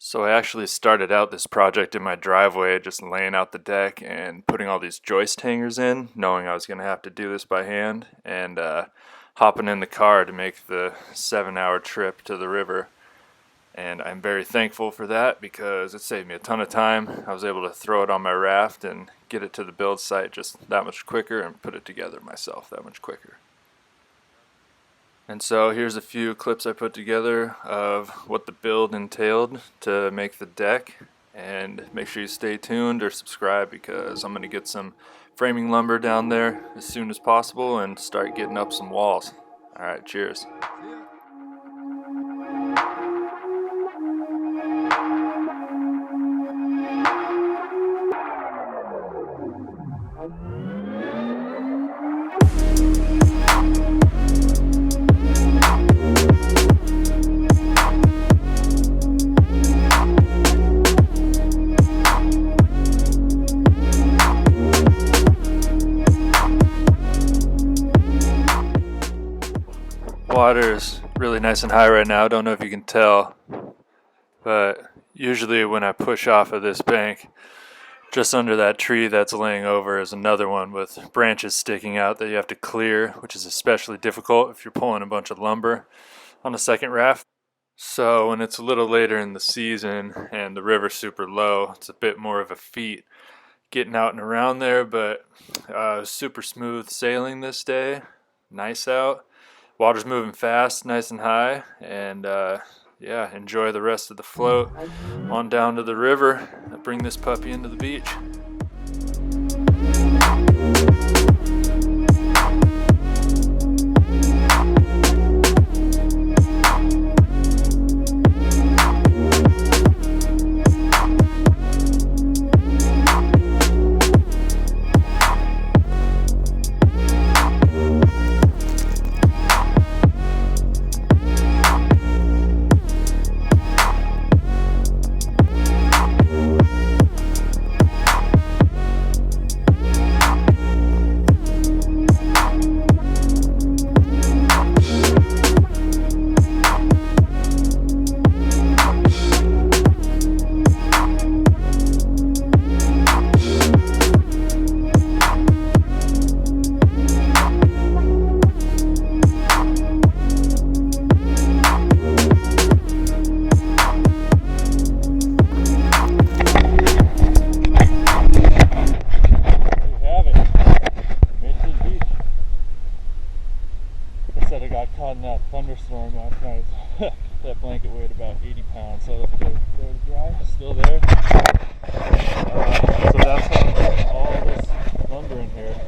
So I actually started out this project in my driveway, just laying out the deck and putting all these joist hangers in, knowing I was going to have to do this by hand, and hopping in the car to make the 7-hour trip to the river. And I'm very thankful for that because it saved me a ton of time. I was able to throw it on my raft and get it to the build site just that much quicker and put it together myself that much quicker. And so here's a few clips I put together of what the build entailed to make the deck. And make sure you stay tuned or subscribe because I'm going to get some framing lumber down there as soon as possible and start getting up some walls. Alright, cheers. Water is really nice and high right now. I don't know if you can tell, but usually when I push off of this bank, just under that tree that's laying over is another one with branches sticking out that you have to clear, which is especially difficult if you're pulling a bunch of lumber on a second raft. So when it's a little later in the season and the river's super low, it's a bit more of a feat getting out and around there, but super smooth sailing this day. Nice out. Water's moving fast, nice and high, and yeah, enjoy the rest of the float on down to the river. Bring this puppy into the beach. Said I got caught in that thunderstorm last night. That blanket weighed about 80 pounds, so they're dry, still there. So that's how all this lumber in here.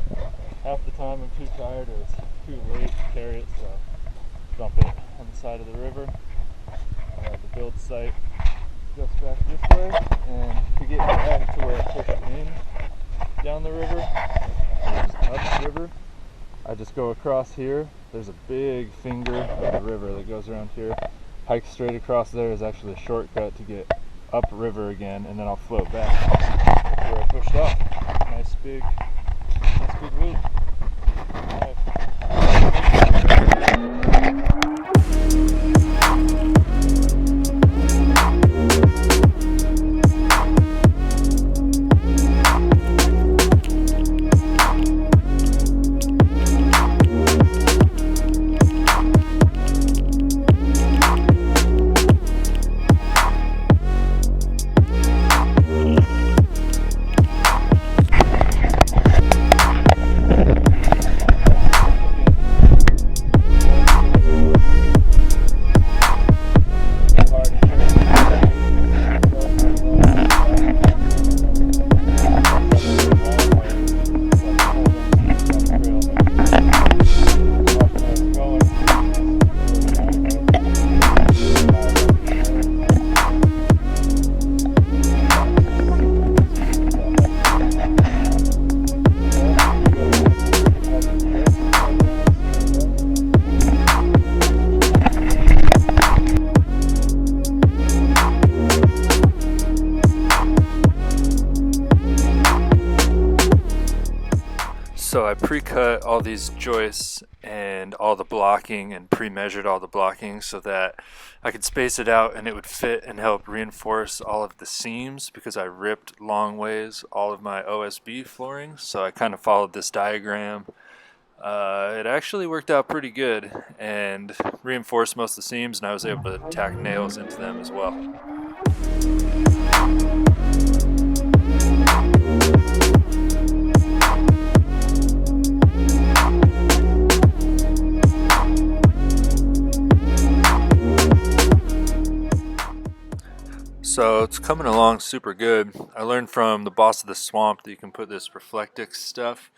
Half the time I'm too tired or it's too late to carry it, so dump it on the side of the river. The build site just back this way, and to get back to where I push it in down the river, just up the river, I just go across here. There's a big finger of the river that goes around here. Hike straight across there is actually a shortcut to get upriver again, and then I'll float back where I pushed off. Nice big loop. All right. So I pre-cut all these joists and all the blocking and pre-measured all the blocking so that I could space it out and it would fit and help reinforce all of the seams, because I ripped long ways all of my OSB flooring. So I kind of followed this diagram. It actually worked out pretty good and reinforced most of the seams, and I was able to tack nails into them as well. So it's coming along super good. I learned from the boss of the swamp that you can put this Reflectix stuff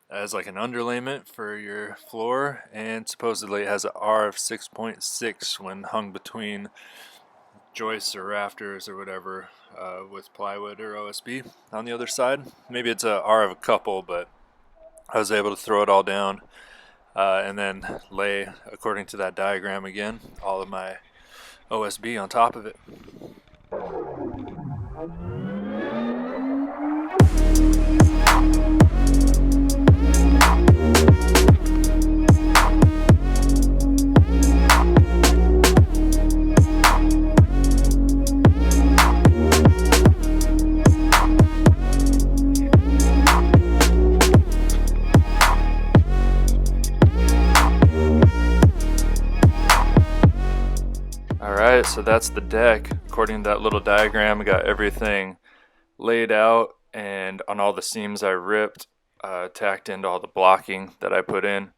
as like an underlayment for your floor, and supposedly it has an R of 6.6 when hung between joists or rafters or whatever with plywood or OSB on the other side. Maybe it's a R of a couple, but I was able to throw it all down and then lay, according to that diagram again, all of my OSB on top of it. Alright, so that's the deck. According to that little diagram, I got everything laid out, and on all the seams I ripped, tacked into all the blocking that I put in.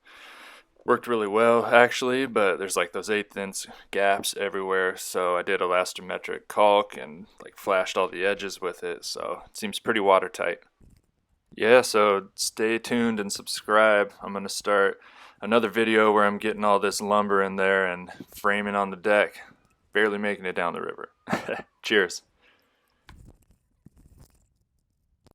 Worked really well actually, but there's like those 1/8 inch gaps everywhere, so I did elastometric caulk and like flashed all the edges with it, so it seems pretty watertight. Yeah, so stay tuned and subscribe. I'm gonna start another video where I'm getting all this lumber in there and framing on the deck. Barely making it down the river. Cheers.